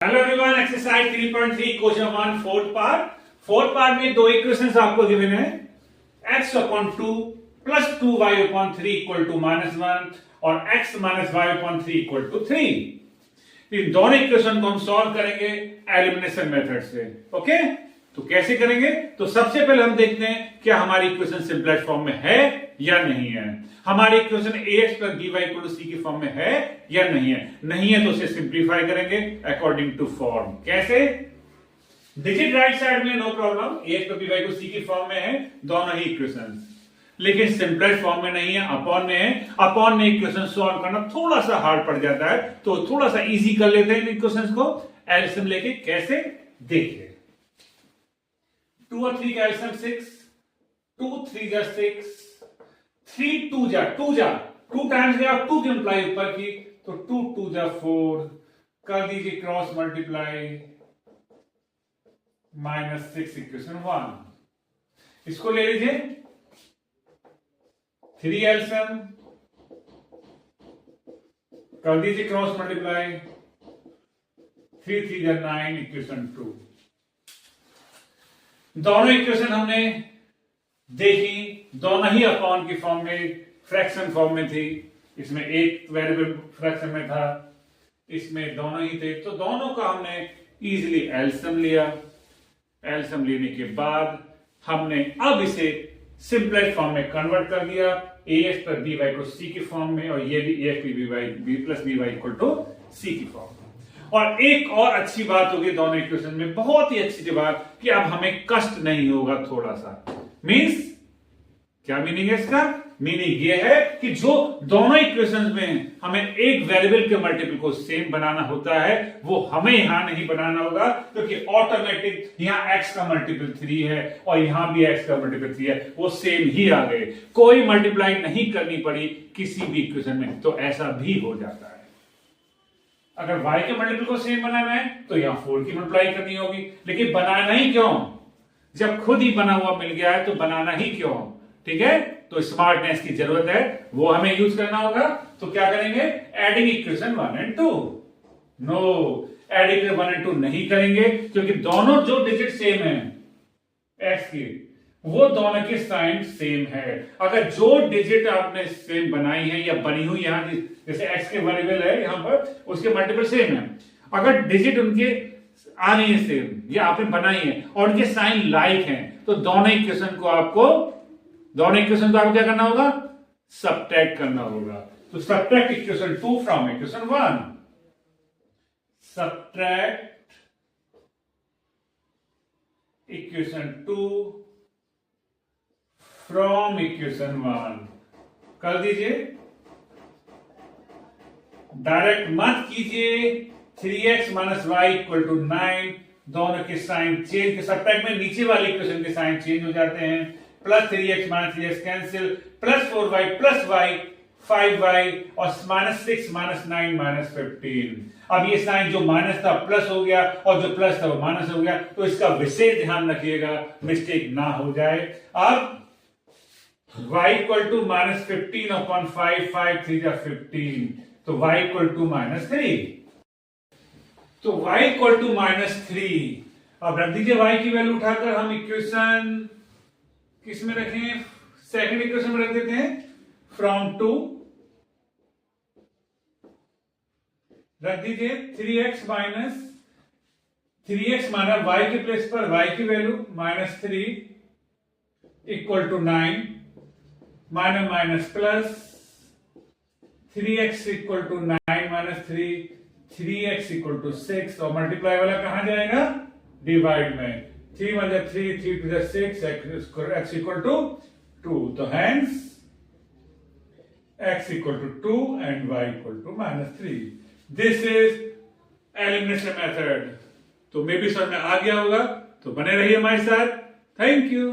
Hello everyone, exercise 3.3 question 1 fourth part में दो equations आपको गिवन है x upon 2 plus 2y upon 3 equal to -1 और x minus y upon 3 equal to 3। इन दोनों इक्वेशन को हम सॉल्व करेंगे एलिमिनेशन मेथड से। ओके, तो कैसे करेंगे? तो सबसे पहले हम देखते हैं क्या हमारी इक्वेशन सिंपलेस्ट फॉर्म में है या नहीं है। हमारी equation ax plus by equal to c की फॉर्म में है या नहीं है। नहीं है तो उसे सिंप्लीफाई करेंगे अकॉर्डिंग टू फॉर्म। कैसे? डिजिट राइट साइड में no problem, ax plus by को c की फॉर्म में है दोनों ही इक्वेशन, लेकिन सिंपलेस्ट फॉर्म में नहीं है, अपॉन में है। अपॉन में इक्वेशन सॉल्व करना थोड़ा सा हार्ड पड़ जाता है, तो थोड़ा सा इजी कर लेते हैं इन इक्वेशन को एलसीएम लेके। कैसे? देखिए, 2 और 3 का एलसीएम 6, 2 3 जा 6, 3 2 जा 2 टाइम्स गया 2 की इंप्लाई ऊपर की, तो 2 2 जा 4 कर दीजिए क्रॉस मल्टीप्लाई -6 इक्वेशन 1। इसको ले लीजिए 3 एलसीएम कर दीजिए क्रॉस मल्टीप्लाई 3 3 जा 9 इक्वेशन 2। दोनों इक्वेशन हमने देखी, दोनों ही अपॉन की फॉर्म में, फ्रैक्शन फॉर्म में थी। इसमें एक वेरिएबल फ्रैक्शन में था, इसमें दोनों ही थे, तो दोनों का हमने इजीली एलसीएम लिया। एलसीएम लेने के बाद हमने अब इसे सिंपलेस्ट फॉर्म में कन्वर्ट कर दिया, ax प्लस by को c की फॉर्म में, और ये भी ax plus by equal to c की फॉर्म में। और एक और अच्छी बात होगी दोनों इक्वेशन में, बहुत ही अच्छी बात, कि अब हमें कष्ट नहीं होगा थोड़ा सा। मीन्स क्या मीनिंग है इसका? मीनिंग ये है कि जो दोनों इक्वेशंस में हमें एक वेरिएबल के मल्टीपल को सेम बनाना होता है, वो हमें यहां नहीं बनाना होगा, क्योंकि ऑटोमेटिक यहां x का मल्टीपल 3 है और यहां भी x का मल्टीपल 3 है, वो सेम ही आ गए। कोई मल्टीप्लाई नहीं करनी पड़ी किसी भी इक्वेशन में, तो ऐसा भी हो जाता है। अगर y के मल्टीपल को सेम बनाना है तो यहां 4 की मल्टीप्लाई करनी होगी, लेकिन बनाना ही क्यों? जब खुद ही बना हुआ मिल गया है तो बनाना ही क्यों? ठीक है, तो स्मार्टनेस की जरूरत है, वो हमें यूज करना होगा। तो क्या करेंगे? एडिंग इक्वेशन 1 और 2। नो, एडिंग 1 और 2 नहीं करेंगे, क्योंकि दोनों जो डिजिट सेम है x की, वो दोनों के साइन सेम है। अगर जो डिजिट आपने सेम बनाई है या बनी हुई, यहां जैसे x के वेरिएबल है यहां पर, उसके मल्टीपल सेम है, अगर डिजिट उनके आ रही है सेम या आपने बनाई है और उनके साइन लाइक हैं, तो दोनों इक्वेशन को आपको क्या करना होगा? सबट्रैक्ट करना होगा। तो subtract equation 2 from equation 1। Subtract equation 2 from equation 1 कर दीजिए। डायरेक्ट मत कीजिए। 3x minus Y equal to 9, दोनों के साइन चेंज, सबट्रैक्ट में नीचे वाले इक्वेशन के साइन चेंज हो जाते हैं। Plus 3x minus 3x cancel, plus 4y plus y 5y और -6 -9 -15। अब ये साइन जो माइनस था प्लस हो गया और जो प्लस था वो माइनस हो गया, तो इसका विशेष ध्यान रखिएगा, मिस्टेक ना हो जाए। अब y इक्वल टू -15 अपॉन 5, 5 3 जा 15, तो y इक्वल टू -3। तो y इक्वल टू -3। अब रख दीजिए y की वैल्यू उठाकर, हम इक्वेशन किस में रखें? सेकंड इक्वेशन में रख देते हैं, फ्रॉम 2 रख दीजिए 3x माइनस y के प्लेस पर y की value -3 equal to 9, minus plus 3x equal to 9 minus 3, 3x equal to 6, और मल्टीप्लाई वाला कहां जाएगा? डिवाइड में। 3 1 जा 3, 3 2 जा 6, x इक्वल टू 2। तो hence x equal to 2 and y equal to -3। This is elimination method. तो मे बी समझ में आ गया होगा, तो बने रहिए हमारे साथ। Thank you.